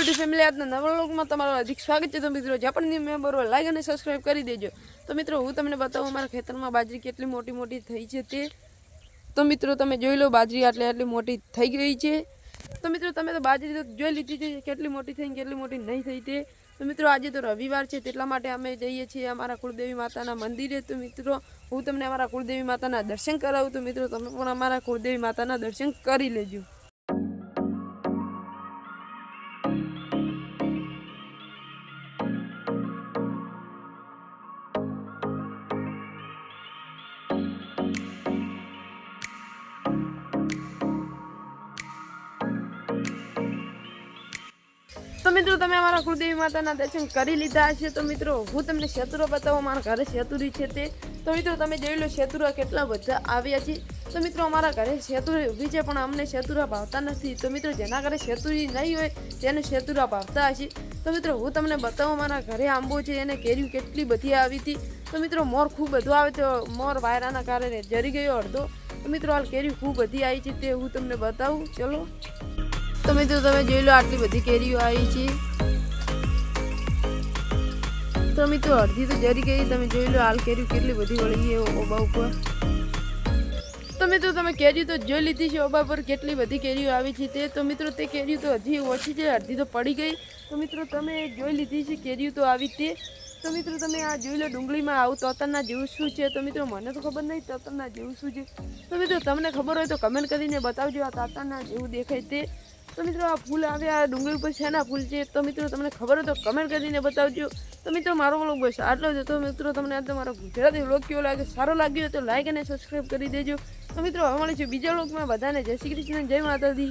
YouTube family આજના નવા વ્લોગમાં તમારું હાર્દિક સ્વાગત છે। તો મિત્રો જે પણ મેમ્બર હોય લાઈક અને સબસ્ક્રાઇબ કરી દેજો। તો મિત્રો હું તમને બતાવું અમારા ખેતરમાં બાજરી કેટલી મોટી મોટી થઈ છે તે। તો મિત્રો તમે જોઈ લો બાજરી આટલી મોટી થઈ ગઈ છે। તો મિત્રો તમે તો બાજરી તો જોઈ લીધી છે કેટલી મોટી થઈ કેટલી મોટી નહીં થઈ તે। તો મિત્રો આજે તો રવિવાર છે તેટલા માટે અમે જઈએ છીએ અમારા કુળદેવી માતાના મંદિરે। તો મિત્રો હું તમને અમારા કુળદેવી માતાના દર્શન કરાવું। તો મિત્રો તમે પણ અમારા કુળદેવી માતાના દર્શન કરી લેજો। तो मित्रों तमे अमारा कुलदेवी माता दर्शन करी लीधा हशे। तो मित्रों हूँ तमने सेतुरा बतावो अमारा घरे सेतुरी छे ते। तो मित्रों तमे जोई लो सेतुरा केटला बधा आव्या छे। तो मित्रों अमारा घरे सेतुरी ऊभी छे पण अमने सेतुरा भावता नथी। तो मित्रों जेना घरे सेतुरी नहीं होय तेने सेतुरा भावता हशे। तो मित्रों हूँ तमने बतावो अमारा घरे आंबो छे एने केरीओ केटली बधी आवी थी। तो मित्रों मोर खूब बधो आवे तो मोर वायराना कारणे जरी गयो अर्धो। तो मित्रों हाल केरीओ खूब बधी आई छे ते हूँ तमने बतावुं। चलो तो मित्रों तमे जोई लो आटली बधी केरीओ आई छे। तो मित्रों अर्धी तो जरी गई तमे जोई लो हाल केरीओ केटली बधी वळी है ओबा उपर। तो मित्रों तमे केरीओ तो जोई लीधी छे ओबा पर केटली बधी केरीओ आवी छे ते। तो मित्रों ते केरीओ तो हजी ओછી छे अर्धी तो पड़ी गई। तो मित्रों तमे जोई लीधी छे केरीओ तो आवी ते। तो मित्रों तमे आ जोई लो डુંગળીમાં આવું તોતરના જેવું શું છે। તો મિત્રો મને તો ખબર નહીં તોતરના જેવું શું છે। તો મિત્રો તમને ખબર હોય તો કમેન્ટ કરીને બતાવજો આ તોતરના જેવું દેખાય તે। तो मित्रों आ फूल आव्या डુંગળી पर शेना फूल छे। तो मित्रों तमने खबर हो तो कमेंट करीने बतावजो। तो मित्रों मारो व्लॉग बस आटलो ज। तो मित्रों तमने आज मारो गुजराती व्लॉग केवो लागे सारो लाग्यो तो लाइक अने सब्सक्राइब करी देजो। तो मित्रों हवे मळीशुं बीजा व्लॉगमां। बधाने जय श्री कृष्ण, जय माताजी।